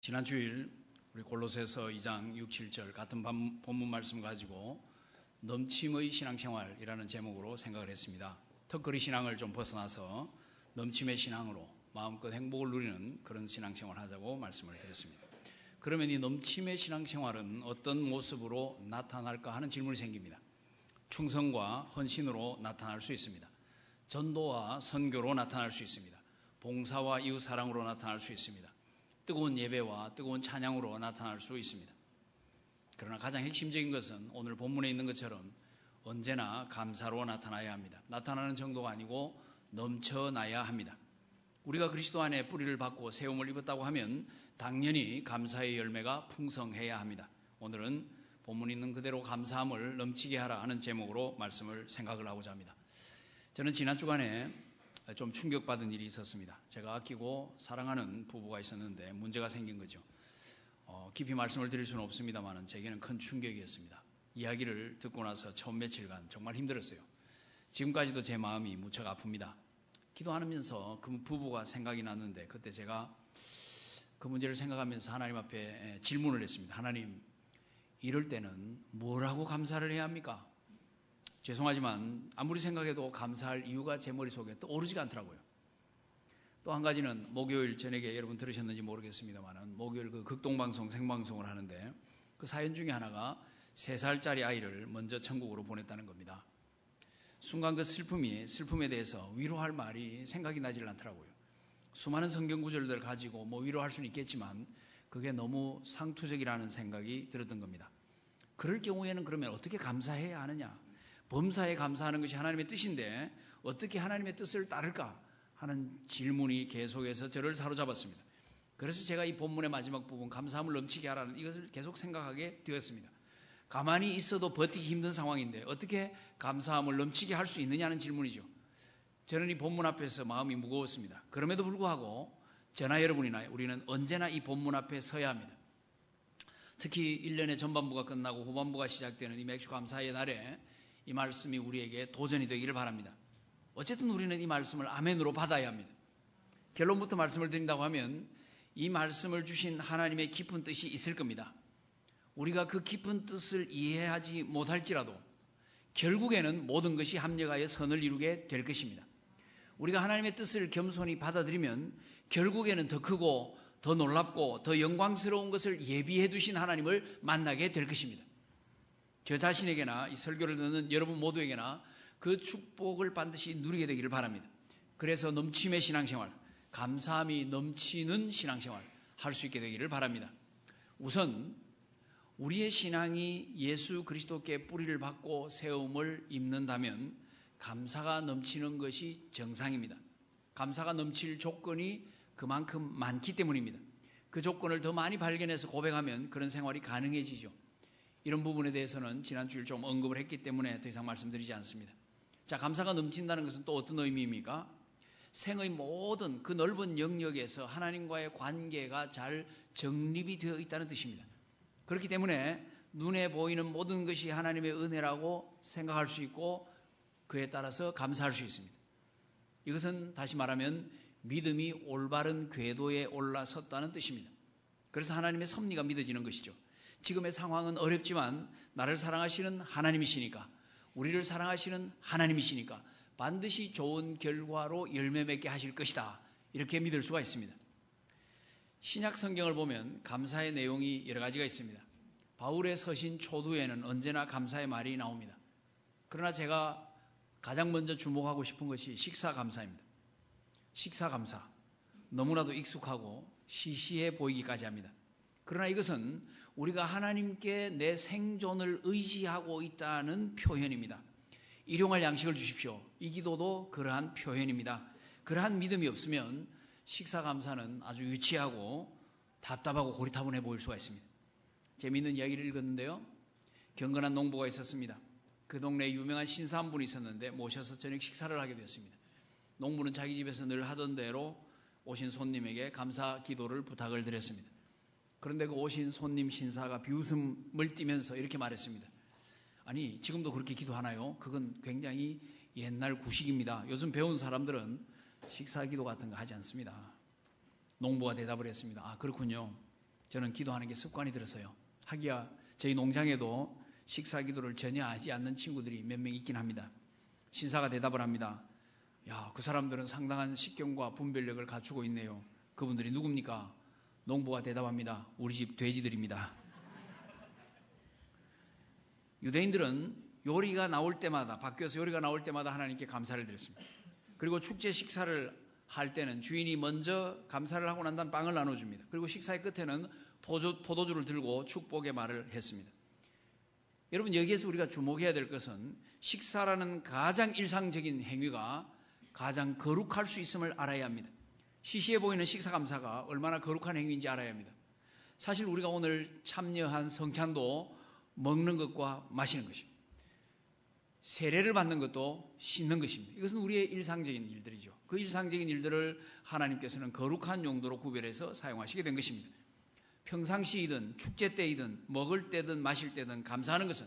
지난 주일 우리 골로새서 2장 6, 7절 같은 본문 말씀 가지고 넘침의 신앙생활이라는 제목으로 생각을 했습니다. 턱걸이 신앙을 좀 벗어나서 넘침의 신앙으로 마음껏 행복을 누리는 그런 신앙생활을 하자고 말씀을 드렸습니다. 그러면 이 넘침의 신앙생활은 어떤 모습으로 나타날까 하는 질문이 생깁니다. 충성과 헌신으로 나타날 수 있습니다. 전도와 선교로 나타날 수 있습니다. 봉사와 이웃사랑으로 나타날 수 있습니다. 뜨거운 예배와 뜨거운 찬양으로 나타날 수 있습니다. 그러나 가장 핵심적인 것은 오늘 본문에 있는 것처럼 언제나 감사로 나타나야 합니다. 나타나는 정도가 아니고 넘쳐나야 합니다. 우리가 그리스도 안에 뿌리를 받고 세움을 입었다고 하면 당연히 감사의 열매가 풍성해야 합니다. 오늘은 본문 있는 그대로 감사함을 넘치게 하라 하는 제목으로 말씀을 생각을 하고자 합니다. 저는 지난 주간에 좀 충격받은 일이 있었습니다. 제가 아끼고 사랑하는 부부가 있었는데 문제가 생긴 거죠. 깊이 말씀을 드릴 수는 없습니다만 제게는 큰 충격이었습니다. 이야기를 듣고 나서 처음 며칠간 정말 힘들었어요. 지금까지도 제 마음이 무척 아픕니다. 기도하면서 그 부부가 생각이 났는데 그때 제가 그 문제를 생각하면서 하나님 앞에 질문을 했습니다. 하나님, 이럴 때는 뭐라고 감사를 해야 합니까? 죄송하지만 아무리 생각해도 감사할 이유가 제 머릿속에 떠오르지가 않더라고요. 또 한 가지는 목요일 저녁에 여러분 들으셨는지 모르겠습니다만 목요일 그 극동방송 생방송을 하는데 그 사연 중에 하나가 3살짜리 아이를 먼저 천국으로 보냈다는 겁니다. 순간 그 슬픔에 대해서 위로할 말이 생각이 나질 않더라고요. 수많은 성경 구절들을 가지고 위로할 수는 있겠지만 그게 너무 상투적이라는 생각이 들었던 겁니다. 그럴 경우에는 그러면 어떻게 감사해야 하느냐? 범사에 감사하는 것이 하나님의 뜻인데 어떻게 하나님의 뜻을 따를까 하는 질문이 계속해서 저를 사로잡았습니다. 그래서 제가 이 본문의 마지막 부분 감사함을 넘치게 하라는 이것을 계속 생각하게 되었습니다. 가만히 있어도 버티기 힘든 상황인데 어떻게 감사함을 넘치게 할 수 있느냐는 질문이죠. 저는 이 본문 앞에서 마음이 무거웠습니다. 그럼에도 불구하고 저나 여러분이나 우리는 언제나 이 본문 앞에 서야 합니다. 특히 1년의 전반부가 끝나고 후반부가 시작되는 이 맥주 감사의 날에 이 말씀이 우리에게 도전이 되기를 바랍니다. 어쨌든 우리는 이 말씀을 아멘으로 받아야 합니다. 결론부터 말씀을 드린다고 하면 이 말씀을 주신 하나님의 깊은 뜻이 있을 겁니다. 우리가 그 깊은 뜻을 이해하지 못할지라도 결국에는 모든 것이 합력하여 선을 이루게 될 것입니다. 우리가 하나님의 뜻을 겸손히 받아들이면 결국에는 더 크고 더 놀랍고 더 영광스러운 것을 예비해 두신 하나님을 만나게 될 것입니다. 저 자신에게나 이 설교를 듣는 여러분 모두에게나 그 축복을 반드시 누리게 되기를 바랍니다. 그래서 넘침의 신앙생활, 감사함이 넘치는 신앙생활 할 수 있게 되기를 바랍니다. 우선 우리의 신앙이 예수 그리스도께 뿌리를 받고 세움을 입는다면 감사가 넘치는 것이 정상입니다. 감사가 넘칠 조건이 그만큼 많기 때문입니다. 그 조건을 더 많이 발견해서 고백하면 그런 생활이 가능해지죠. 이런 부분에 대해서는 지난 주일 좀 언급을 했기 때문에 더 이상 말씀드리지 않습니다. 자, 감사가 넘친다는 것은 또 어떤 의미입니까? 생의 모든 그 넓은 영역에서 하나님과의 관계가 잘 정립이 되어 있다는 뜻입니다. 그렇기 때문에 눈에 보이는 모든 것이 하나님의 은혜라고 생각할 수 있고 그에 따라서 감사할 수 있습니다. 이것은 다시 말하면 믿음이 올바른 궤도에 올라섰다는 뜻입니다. 그래서 하나님의 섭리가 믿어지는 것이죠. 지금의 상황은 어렵지만 나를 사랑하시는 하나님이시니까, 우리를 사랑하시는 하나님이시니까 반드시 좋은 결과로 열매 맺게 하실 것이다, 이렇게 믿을 수가 있습니다. 신약 성경을 보면 감사의 내용이 여러 가지가 있습니다. 바울의 서신 초두에는 언제나 감사의 말이 나옵니다. 그러나 제가 가장 먼저 주목하고 싶은 것이 식사감사입니다. 식사감사, 너무나도 익숙하고 시시해 보이기까지 합니다. 그러나 이것은 우리가 하나님께 내 생존을 의지하고 있다는 표현입니다. 일용할 양식을 주십시오. 이 기도도 그러한 표현입니다. 그러한 믿음이 없으면 식사감사는 아주 유치하고 답답하고 고리타분해 보일 수가 있습니다. 재미있는 이야기를 읽었는데요. 경건한 농부가 있었습니다. 그 동네에 유명한 신사 한 분이 있었는데 모셔서 저녁 식사를 하게 되었습니다. 농부는 자기 집에서 늘 하던 대로 오신 손님에게 감사 기도를 부탁을 드렸습니다. 그런데 그 오신 손님 신사가 비웃음을 띠면서 이렇게 말했습니다. 아니, 지금도 그렇게 기도하나요? 그건 굉장히 옛날 구식입니다. 요즘 배운 사람들은 식사 기도 같은 거 하지 않습니다. 농부가 대답을 했습니다. 아, 그렇군요. 저는 기도하는 게 습관이 들어서요. 하기야 저희 농장에도 식사 기도를 전혀 하지 않는 친구들이 몇 명 있긴 합니다. 신사가 대답을 합니다. 야, 그 사람들은 상당한 식견과 분별력을 갖추고 있네요. 그분들이 누굽니까? 농부가 대답합니다. 우리 집 돼지들입니다. 유대인들은 요리가 나올 때마다, 밖에서 요리가 나올 때마다 하나님께 감사를 드렸습니다. 그리고 축제 식사를 할 때는 주인이 먼저 감사를 하고 난 다음 빵을 나눠줍니다. 그리고 식사의 끝에는 포도주를 들고 축복의 말을 했습니다. 여러분, 여기에서 우리가 주목해야 될 것은 식사라는 가장 일상적인 행위가 가장 거룩할 수 있음을 알아야 합니다. 시시해 보이는 식사 감사가 얼마나 거룩한 행위인지 알아야 합니다. 사실 우리가 오늘 참여한 성찬도 먹는 것과 마시는 것입니다. 세례를 받는 것도 씻는 것입니다. 이것은 우리의 일상적인 일들이죠. 그 일상적인 일들을 하나님께서는 거룩한 용도로 구별해서 사용하시게 된 것입니다. 평상시이든 축제 때이든 먹을 때든 마실 때든 감사하는 것은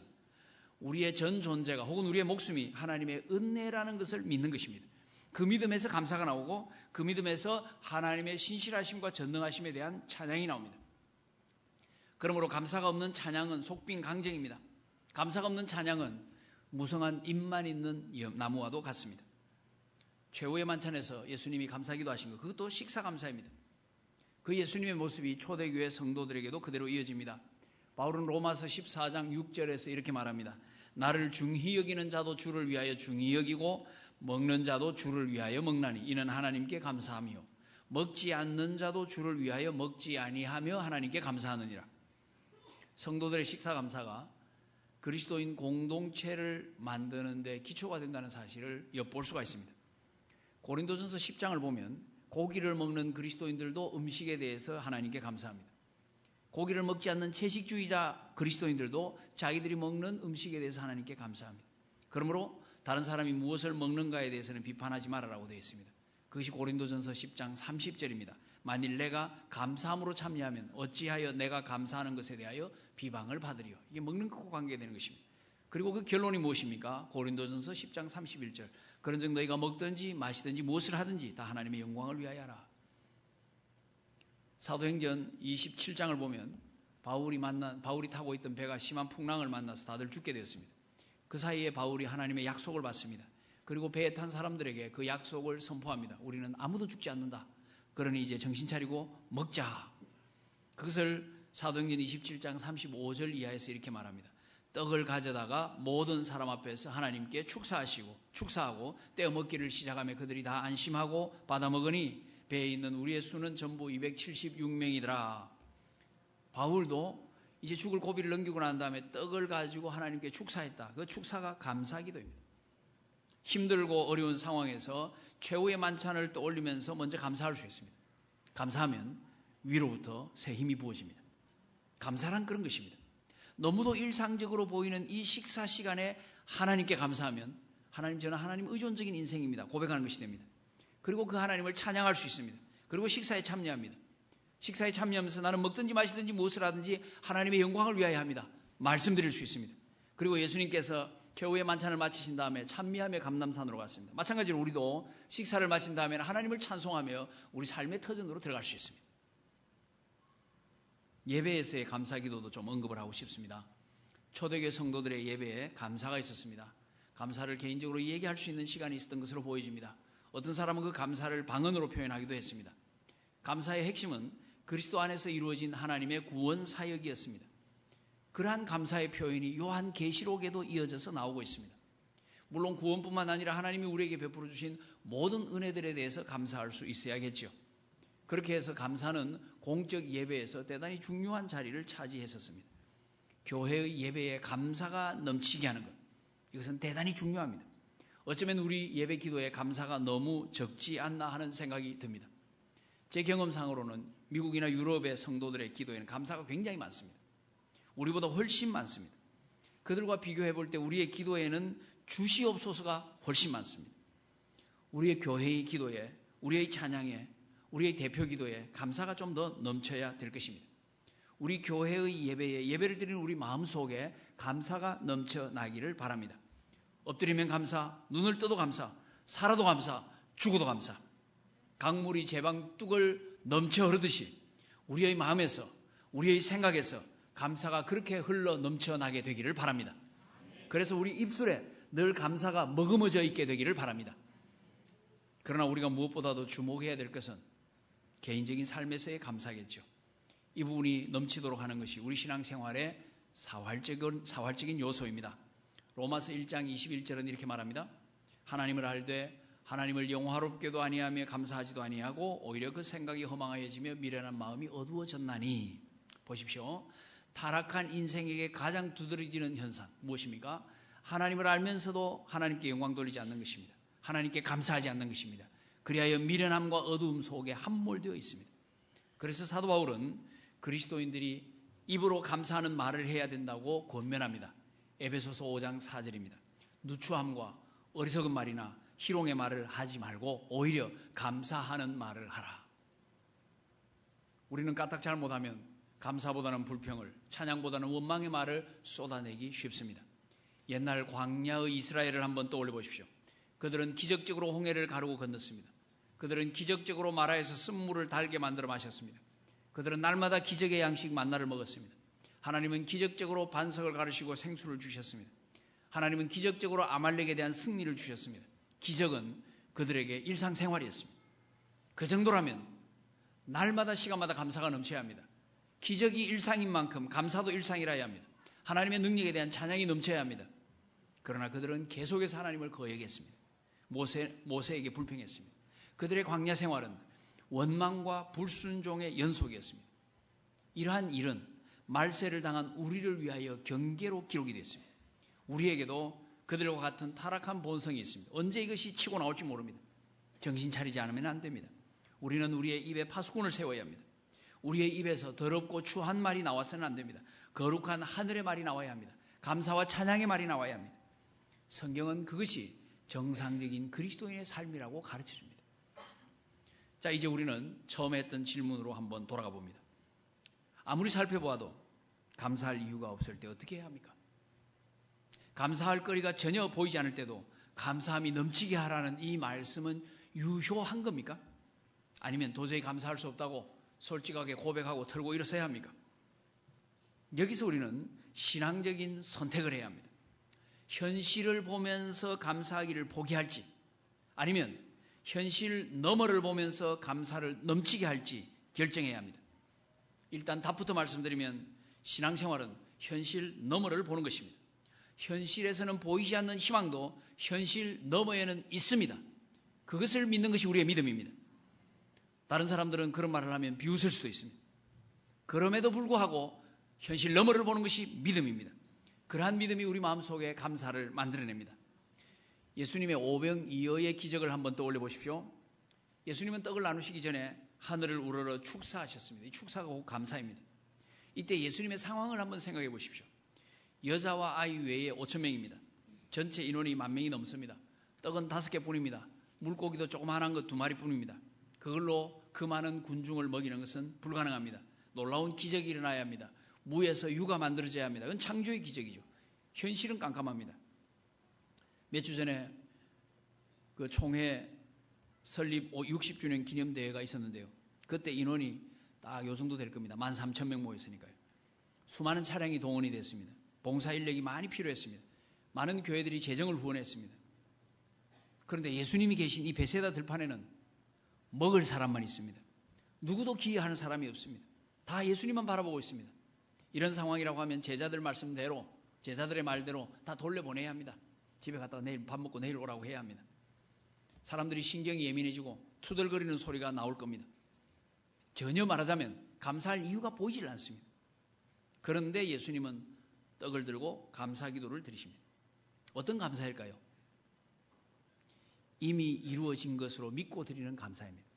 우리의 전 존재가 혹은 우리의 목숨이 하나님의 은혜라는 것을 믿는 것입니다. 그 믿음에서 감사가 나오고 그 믿음에서 하나님의 신실하심과 전능하심에 대한 찬양이 나옵니다. 그러므로 감사가 없는 찬양은 속빈 강정입니다. 감사가 없는 찬양은 무성한 잎만 있는 나무와도 같습니다. 최후의 만찬에서 예수님이 감사기도 하신 것, 그것도 식사 감사입니다. 그 예수님의 모습이 초대교회 성도들에게도 그대로 이어집니다. 바울은 로마서 14장 6절에서 이렇게 말합니다. 나를 중히 여기는 자도 주를 위하여 중히 여기고 먹는 자도 주를 위하여 먹나니 이는 하나님께 감사하며 먹지 않는 자도 주를 위하여 먹지 아니하며 하나님께 감사하느니라. 성도들의 식사 감사가 그리스도인 공동체를 만드는 데 기초가 된다는 사실을 엿볼 수가 있습니다. 고린도전서 10장을 보면 고기를 먹는 그리스도인들도 음식에 대해서 하나님께 감사합니다. 고기를 먹지 않는 채식주의자 그리스도인들도 자기들이 먹는 음식에 대해서 하나님께 감사합니다. 그러므로 다른 사람이 무엇을 먹는가에 대해서는 비판하지 말아라고 되어 있습니다. 그것이 고린도전서 10장 30절입니다. 만일 내가 감사함으로 참여하면 어찌하여 내가 감사하는 것에 대하여 비방을 받으리요. 이게 먹는 것과 관계되는 것입니다. 그리고 그 결론이 무엇입니까? 고린도전서 10장 31절. 그런즉 너희가 먹든지 마시든지 무엇을 하든지 다 하나님의 영광을 위하여 하라. 사도행전 27장을 보면 바울이 타고 있던 배가 심한 풍랑을 만나서 다들 죽게 되었습니다. 그 사이에 바울이 하나님의 약속을 받습니다. 그리고 배에 탄 사람들에게 그 약속을 선포합니다. 우리는 아무도 죽지 않는다. 그러니 이제 정신 차리고 먹자. 그것을 사도행전 27장 35절 이하에서 이렇게 말합니다. 떡을 가져다가 모든 사람 앞에서 하나님께 축사하고 떼어 먹기를 시작하며 그들이 다 안심하고 받아 먹으니 배에 있는 우리의 수는 전부 276명이더라. 바울도 이제 죽을 고비를 넘기고 난 다음에 떡을 가지고 하나님께 축사했다. 그 축사가 감사기도입니다. 힘들고 어려운 상황에서 최후의 만찬을 떠올리면서 먼저 감사할 수 있습니다. 감사하면 위로부터 새 힘이 부어집니다. 감사란 그런 것입니다. 너무도 일상적으로 보이는 이 식사 시간에 하나님께 감사하면 하나님, 저는 하나님 의존적인 인생입니다. 고백하는 것이 됩니다. 그리고 그 하나님을 찬양할 수 있습니다. 그리고 식사에 참여합니다. 식사에 참여하면서 나는 먹든지 마시든지 무엇을 하든지 하나님의 영광을 위하여 합니다. 말씀드릴 수 있습니다. 그리고 예수님께서 최후의 만찬을 마치신 다음에 찬미하며 감람산으로 갔습니다. 마찬가지로 우리도 식사를 마친 다음에 하나님을 찬송하며 우리 삶의 터전으로 들어갈 수 있습니다. 예배에서의 감사기도도 좀 언급을 하고 싶습니다. 초대교회 성도들의 예배에 감사가 있었습니다. 감사를 개인적으로 얘기할 수 있는 시간이 있었던 것으로 보여집니다. 어떤 사람은 그 감사를 방언으로 표현하기도 했습니다. 감사의 핵심은 그리스도 안에서 이루어진 하나님의 구원 사역이었습니다. 그러한 감사의 표현이 요한계시록에도 이어져서 나오고 있습니다. 물론 구원뿐만 아니라 하나님이 우리에게 베풀어 주신 모든 은혜들에 대해서 감사할 수 있어야겠죠. 그렇게 해서 감사는 공적 예배에서 대단히 중요한 자리를 차지했었습니다. 교회의 예배에 감사가 넘치게 하는 것, 이것은 대단히 중요합니다. 어쩌면 우리 예배 기도에 감사가 너무 적지 않나 하는 생각이 듭니다. 제 경험상으로는 미국이나 유럽의 성도들의 기도에는 감사가 굉장히 많습니다. 우리보다 훨씬 많습니다. 그들과 비교해 볼 때 우리의 기도에는 주시옵소서가 훨씬 많습니다. 우리의 교회의 기도에, 우리의 찬양에, 우리의 대표 기도에 감사가 좀 더 넘쳐야 될 것입니다. 우리 교회의 예배에, 예배를 드리는 우리 마음속에 감사가 넘쳐나기를 바랍니다. 엎드리면 감사, 눈을 떠도 감사, 살아도 감사, 죽어도 감사. 강물이 제방 뚝을 넘쳐 흐르듯이 우리의 마음에서, 우리의 생각에서 감사가 그렇게 흘러 넘쳐나게 되기를 바랍니다. 그래서 우리 입술에 늘 감사가 머금어져 있게 되기를 바랍니다. 그러나 우리가 무엇보다도 주목해야 될 것은 개인적인 삶에서의 감사겠죠. 이 부분이 넘치도록 하는 것이 우리 신앙생활의 사활적인 요소입니다. 로마서 1장 21절은 이렇게 말합니다. 하나님을 알되 하나님을 영화롭게도 아니하며 감사하지도 아니하고 오히려 그 생각이 허망하여지며 미련한 마음이 어두워졌나니. 보십시오. 타락한 인생에게 가장 두드러지는 현상 무엇입니까? 하나님을 알면서도 하나님께 영광 돌리지 않는 것입니다. 하나님께 감사하지 않는 것입니다. 그리하여 미련함과 어두움 속에 함몰되어 있습니다. 그래서 사도 바울은 그리스도인들이 입으로 감사하는 말을 해야 된다고 권면합니다. 에베소서 5장 4절입니다. 누추함과 어리석은 말이나 희롱의 말을 하지 말고 오히려 감사하는 말을 하라. 우리는 까딱 잘못하면 감사보다는 불평을, 찬양보다는 원망의 말을 쏟아내기 쉽습니다. 옛날 광야의 이스라엘을 한번 떠올려 보십시오. 그들은 기적적으로 홍해를 가르고 건넜습니다. 그들은 기적적으로 마라에서 쓴물을 달게 만들어 마셨습니다. 그들은 날마다 기적의 양식 만나를 먹었습니다. 하나님은 기적적으로 반석을 가르시고 생수를 주셨습니다. 하나님은 기적적으로 아말렉에 대한 승리를 주셨습니다. 기적은 그들에게 일상생활이었습니다. 그 정도라면 날마다 시간마다 감사가 넘쳐야 합니다. 기적이 일상인 만큼 감사도 일상이라야 합니다. 하나님의 능력에 대한 찬양이 넘쳐야 합니다. 그러나 그들은 계속해서 하나님을 거역했습니다. 모세에게 불평했습니다. 그들의 광야 생활은 원망과 불순종의 연속이었습니다. 이러한 일은 말세를 당한 우리를 위하여 경계로 기록이 됐습니다. 우리에게도 그들과 같은 타락한 본성이 있습니다. 언제 이것이 치고 나올지 모릅니다. 정신 차리지 않으면 안 됩니다. 우리는 우리의 입에 파수꾼을 세워야 합니다. 우리의 입에서 더럽고 추한 말이 나와서는 안 됩니다. 거룩한 하늘의 말이 나와야 합니다. 감사와 찬양의 말이 나와야 합니다. 성경은 그것이 정상적인 그리스도인의 삶이라고 가르쳐줍니다. 자, 이제 우리는 처음에 했던 질문으로 한번 돌아가 봅니다. 아무리 살펴보아도 감사할 이유가 없을 때 어떻게 해야 합니까? 감사할 거리가 전혀 보이지 않을 때도 감사함이 넘치게 하라는 이 말씀은 유효한 겁니까? 아니면 도저히 감사할 수 없다고 솔직하게 고백하고 털고 일어서야 합니까? 여기서 우리는 신앙적인 선택을 해야 합니다. 현실을 보면서 감사하기를 포기할지, 아니면 현실 너머를 보면서 감사를 넘치게 할지 결정해야 합니다. 일단 답부터 말씀드리면 신앙생활은 현실 너머를 보는 것입니다. 현실에서는 보이지 않는 희망도 현실 너머에는 있습니다. 그것을 믿는 것이 우리의 믿음입니다. 다른 사람들은 그런 말을 하면 비웃을 수도 있습니다. 그럼에도 불구하고 현실 너머를 보는 것이 믿음입니다. 그러한 믿음이 우리 마음속에 감사를 만들어냅니다. 예수님의 오병이어의 기적을 한번 떠올려 보십시오. 예수님은 떡을 나누시기 전에 하늘을 우러러 축사하셨습니다. 이 축사가 곧 감사입니다. 이때 예수님의 상황을 한번 생각해 보십시오. 여자와 아이 외에 5,000명입니다. 전체 인원이 10,000명이 넘습니다. 떡은 5개뿐입니다. 물고기도 조그마한 것 2마리뿐입니다. 그걸로 그 많은 군중을 먹이는 것은 불가능합니다. 놀라운 기적이 일어나야 합니다. 무에서 유가 만들어져야 합니다. 그건 창조의 기적이죠. 현실은 깜깜합니다. 몇 주 전에 그 총회 설립 60주년 기념대회가 있었는데요. 그때 인원이 딱 요 정도 될 겁니다. 13,000명 모였으니까요. 수많은 차량이 동원이 됐습니다. 봉사 인력이 많이 필요했습니다. 많은 교회들이 재정을 후원했습니다. 그런데 예수님이 계신 이 베세다 들판에는 먹을 사람만 있습니다. 누구도 기여하는 사람이 없습니다. 다 예수님만 바라보고 있습니다. 이런 상황이라고 하면 제자들 말씀대로, 제자들의 말대로 다 돌려보내야 합니다. 집에 갔다가 내일 밥 먹고 내일 오라고 해야 합니다. 사람들이 신경이 예민해지고 투덜거리는 소리가 나올 겁니다. 전혀 말하자면 감사할 이유가 보이질 않습니다. 그런데 예수님은 떡을 들고 감사 기도를 드리십니다. 어떤 감사일까요? 이미 이루어진 것으로 믿고 드리는 감사입니다.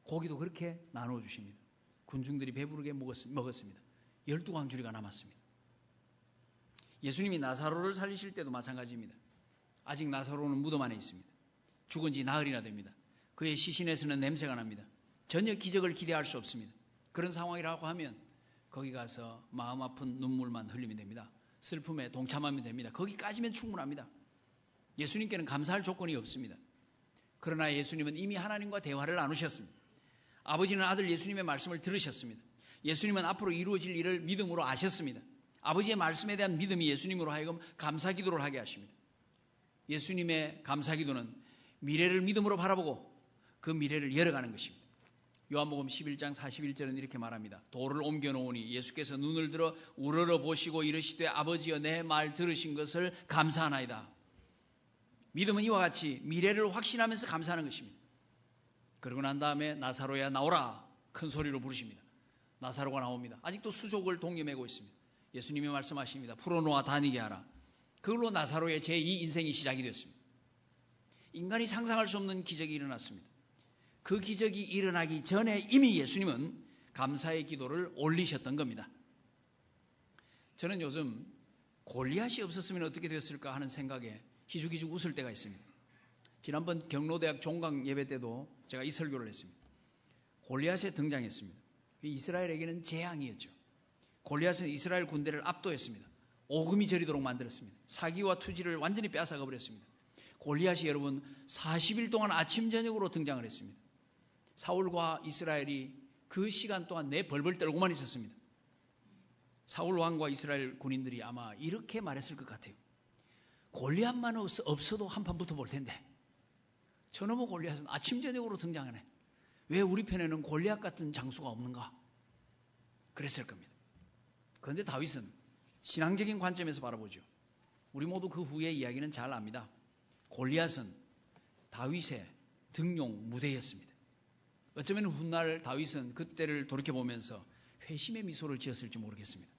고기도 그렇게 나눠주십니다. 군중들이 배부르게 먹었습니다. 12광주리가 남았습니다. 예수님이 나사로를 살리실 때도 마찬가지입니다. 아직 나사로는 무덤 안에 있습니다. 죽은 지 나흘이나 됩니다. 그의 시신에서는 냄새가 납니다. 전혀 기적을 기대할 수 없습니다. 그런 상황이라고 하면 거기 가서 마음 아픈 눈물만 흘리면 됩니다. 슬픔에 동참하면 됩니다. 거기까지면 충분합니다. 예수님께는 감사할 조건이 없습니다. 그러나 예수님은 이미 하나님과 대화를 나누셨습니다. 아버지는 아들 예수님의 말씀을 들으셨습니다. 예수님은 앞으로 이루어질 일을 믿음으로 아셨습니다. 아버지의 말씀에 대한 믿음이 예수님으로 하여금 감사기도를 하게 하십니다. 예수님의 감사기도는 미래를 믿음으로 바라보고 그 미래를 열어가는 것입니다. 요한복음 11장 41절은 이렇게 말합니다. 돌을 옮겨놓으니 예수께서 눈을 들어 우러러 보시고 이르시되 아버지여 내 말 들으신 것을 감사하나이다. 믿음은 이와 같이 미래를 확신하면서 감사하는 것입니다. 그러고 난 다음에 나사로야 나오라 큰 소리로 부르십니다. 나사로가 나옵니다. 아직도 수족을 동여매고 있습니다. 예수님이 말씀하십니다. 풀어놓아 다니게 하라. 그걸로 나사로의 제2 인생이 시작이 되었습니다. 인간이 상상할 수 없는 기적이 일어났습니다. 그 기적이 일어나기 전에 이미 예수님은 감사의 기도를 올리셨던 겁니다. 저는 요즘 골리앗이 없었으면 어떻게 됐을까 하는 생각에 희죽희죽 웃을 때가 있습니다. 지난번 경로대학 종강 예배 때도 제가 이 설교를 했습니다. 골리앗이 등장했습니다. 이스라엘에게는 재앙이었죠. 골리앗은 이스라엘 군대를 압도했습니다. 오금이 저리도록 만들었습니다. 사기와 투지를 완전히 빼앗아가 버렸습니다. 골리앗이 여러분 40일 동안 아침 저녁으로 등장을 했습니다. 사울과 이스라엘이 그 시간 동안 내 벌벌 떨고만 있었습니다. 사울 왕과 이스라엘 군인들이 아마 이렇게 말했을 것 같아요. 골리앗만 없어도 한판 붙어볼 텐데 저놈의 골리앗은 아침 저녁으로 등장하네. 왜 우리 편에는 골리앗 같은 장수가 없는가? 그랬을 겁니다. 그런데 다윗은 신앙적인 관점에서 바라보죠. 우리 모두 그 후의 이야기는 잘 압니다. 골리앗은 다윗의 등용 무대였습니다. 어쩌면 훗날 다윗은 그때를 돌이켜보면서 회심의 미소를 지었을지 모르겠습니다.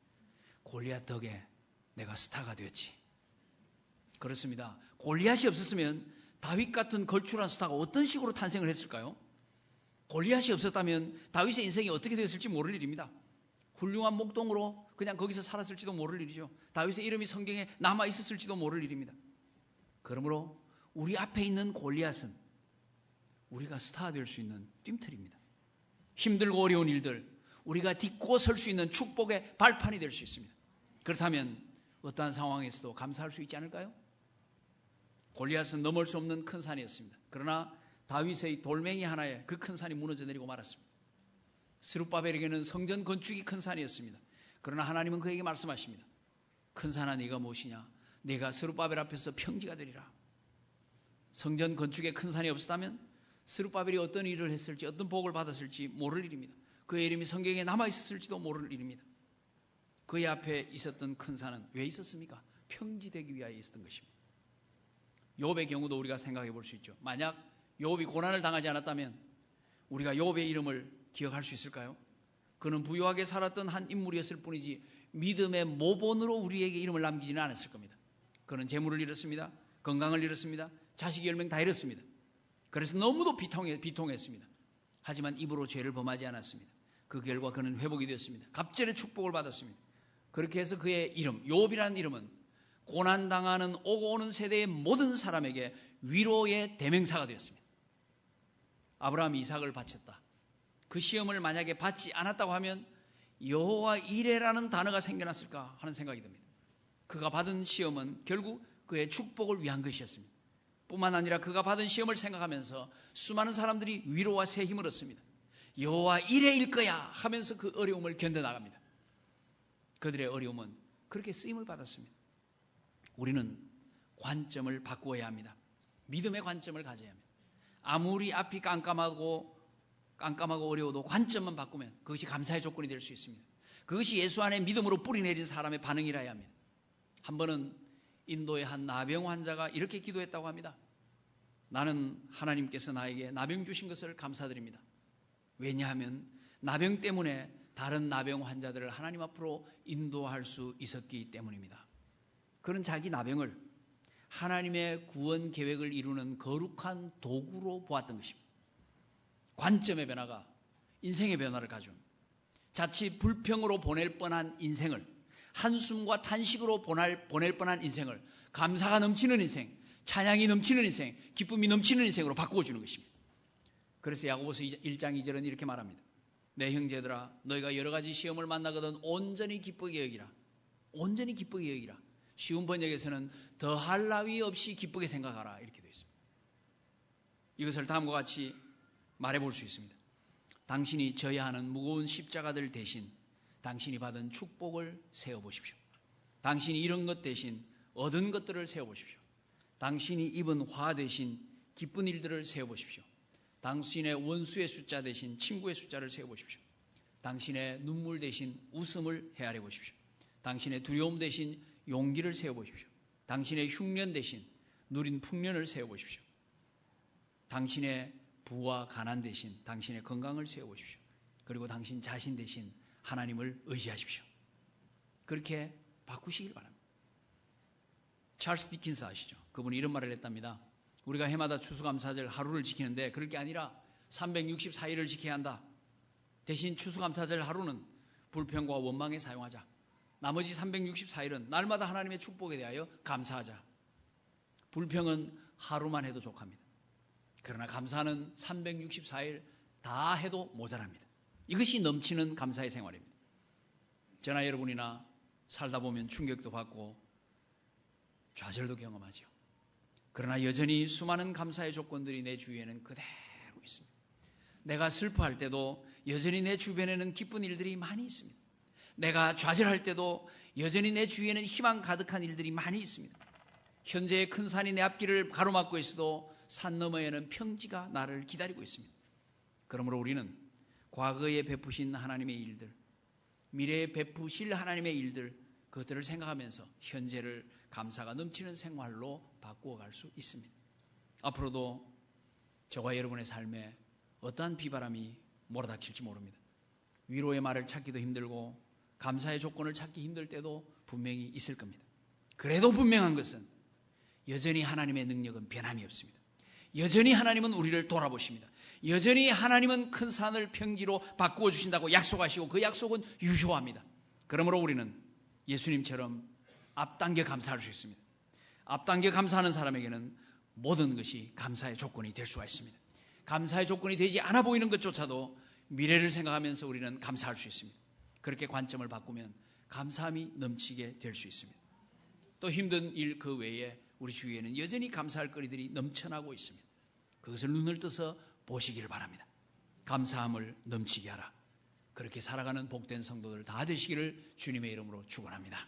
골리앗 덕에 내가 스타가 되었지. 그렇습니다. 골리앗이 없었으면 다윗 같은 걸출한 스타가 어떤 식으로 탄생을 했을까요? 골리앗이 없었다면 다윗의 인생이 어떻게 되었을지 모를 일입니다. 훌륭한 목동으로 그냥 거기서 살았을지도 모를 일이죠. 다윗의 이름이 성경에 남아 있었을지도 모를 일입니다. 그러므로 우리 앞에 있는 골리앗은 우리가 스타 될 수 있는 뜀틀입니다. 힘들고 어려운 일들, 우리가 딛고 설 수 있는 축복의 발판이 될 수 있습니다. 그렇다면 어떠한 상황에서도 감사할 수 있지 않을까요? 골리앗은 넘을 수 없는 큰 산이었습니다. 그러나 다윗의 돌멩이 하나에 그 큰 산이 무너져 내리고 말았습니다. 스룹바벨에게는 성전 건축이 큰 산이었습니다. 그러나 하나님은 그에게 말씀하십니다. 큰 산아 네가 무엇이냐? 네가 스룹바벨 앞에서 평지가 되리라. 성전 건축에 큰 산이 없었다면 스룹바벨이 어떤 일을 했을지 어떤 복을 받았을지 모를 일입니다. 그의 이름이 성경에 남아있었을지도 모를 일입니다. 그의 앞에 있었던 큰 산은 왜 있었습니까? 평지되기 위하여 있었던 것입니다. 욥의 경우도 우리가 생각해 볼 수 있죠. 만약 욥이 고난을 당하지 않았다면 우리가 욥의 이름을 기억할 수 있을까요? 그는 부유하게 살았던 한 인물이었을 뿐이지 믿음의 모본으로 우리에게 이름을 남기지는 않았을 겁니다. 그는 재물을 잃었습니다. 건강을 잃었습니다. 자식 10명 다 잃었습니다. 그래서 너무도 비통했습니다. 하지만 입으로 죄를 범하지 않았습니다. 그 결과 그는 회복이 되었습니다. 갑절의 축복을 받았습니다. 그렇게 해서 그의 이름, 욥이라는 이름은 고난당하는 오고 오는 세대의 모든 사람에게 위로의 대명사가 되었습니다. 아브라함이 이삭을 바쳤다. 그 시험을 만약에 받지 않았다고 하면 여호와 이레라는 단어가 생겨났을까 하는 생각이 듭니다. 그가 받은 시험은 결국 그의 축복을 위한 것이었습니다. 뿐만 아니라 그가 받은 시험을 생각하면서 수많은 사람들이 위로와 새 힘을 얻습니다. 여호와 이레일 거야 하면서 그 어려움을 견뎌나갑니다. 그들의 어려움은 그렇게 쓰임을 받았습니다. 우리는 관점을 바꾸어야 합니다. 믿음의 관점을 가져야 합니다. 아무리 앞이 깜깜하고 어려워도 관점만 바꾸면 그것이 감사의 조건이 될 수 있습니다. 그것이 예수 안에 믿음으로 뿌리내린 사람의 반응이라야 합니다. 한 번은 인도의 한 나병 환자가 이렇게 기도했다고 합니다. 나는 하나님께서 나에게 나병 주신 것을 감사드립니다. 왜냐하면 나병 때문에 다른 나병 환자들을 하나님 앞으로 인도할 수 있었기 때문입니다. 그는 자기 나병을 하나님의 구원 계획을 이루는 거룩한 도구로 보았던 것입니다. 관점의 변화가 인생의 변화를 가져옵니다. 자칫 불평으로 보낼 뻔한 인생을 한숨과 탄식으로 보낼 뻔한 인생을 감사가 넘치는 인생, 찬양이 넘치는 인생, 기쁨이 넘치는 인생으로 바꾸어주는 것입니다. 그래서 야고보서 1장 2절은 이렇게 말합니다. 내 형제들아 너희가 여러 가지 시험을 만나거든 온전히 기쁘게 여기라. 온전히 기쁘게 여기라. 쉬운 번역에서는 더할 나위 없이 기쁘게 생각하라 이렇게 되어 있습니다. 이것을 다음과 같이 말해볼 수 있습니다. 당신이 져야 하는 무거운 십자가들 대신 당신이 받은 축복을 세어보십시오. 당신이 잃은 것 대신 얻은 것들을 세어보십시오. 당신이 입은 화 대신 기쁜 일들을 세어보십시오. 당신의 원수의 숫자 대신 친구의 숫자를 세어보십시오. 당신의 눈물 대신 웃음을 헤아려 보십시오. 당신의 두려움 대신 용기를 세워보십시오. 당신의 흉년 대신 누린 풍년을 세워보십시오. 당신의 부와 가난 대신 당신의 건강을 세워보십시오. 그리고 당신 자신 대신 하나님을 의지하십시오. 그렇게 바꾸시길 바랍니다. 찰스 디킨스 아시죠? 그분이 이런 말을 했답니다. 우리가 해마다 추수감사절 하루를 지키는데 그럴 게 아니라 364일을 지켜야 한다. 대신 추수감사절 하루는 불평과 원망에 사용하자. 나머지 364일은 날마다 하나님의 축복에 대하여 감사하자. 불평은 하루만 해도 족합니다. 그러나 감사는 364일 다 해도 모자랍니다. 이것이 넘치는 감사의 생활입니다. 저나 여러분이나 살다 보면 충격도 받고 좌절도 경험하죠. 그러나 여전히 수많은 감사의 조건들이 내 주위에는 그대로 있습니다. 내가 슬퍼할 때도 여전히 내 주변에는 기쁜 일들이 많이 있습니다. 내가 좌절할 때도 여전히 내 주위에는 희망 가득한 일들이 많이 있습니다. 현재의 큰 산이 내 앞길을 가로막고 있어도 산 너머에는 평지가 나를 기다리고 있습니다. 그러므로 우리는 과거에 베푸신 하나님의 일들, 미래에 베푸실 하나님의 일들, 그것들을 생각하면서 현재를 감사가 넘치는 생활로 바꾸어갈 수 있습니다. 앞으로도 저와 여러분의 삶에 어떠한 비바람이 몰아닥칠지 모릅니다. 위로의 말을 찾기도 힘들고 감사의 조건을 찾기 힘들 때도 분명히 있을 겁니다. 그래도 분명한 것은 여전히 하나님의 능력은 변함이 없습니다. 여전히 하나님은 우리를 돌아보십니다. 여전히 하나님은 큰 산을 평지로 바꾸어 주신다고 약속하시고 그 약속은 유효합니다. 그러므로 우리는 예수님처럼 앞당겨 감사할 수 있습니다. 앞당겨 감사하는 사람에게는 모든 것이 감사의 조건이 될 수가 있습니다. 감사의 조건이 되지 않아 보이는 것조차도 미래를 생각하면서 우리는 감사할 수 있습니다. 그렇게 관점을 바꾸면 감사함이 넘치게 될 수 있습니다. 또 힘든 일 그 외에 우리 주위에는 여전히 감사할 거리들이 넘쳐나고 있습니다. 그것을 눈을 떠서 보시기를 바랍니다. 감사함을 넘치게 하라. 그렇게 살아가는 복된 성도들 다 되시기를 주님의 이름으로 축원합니다.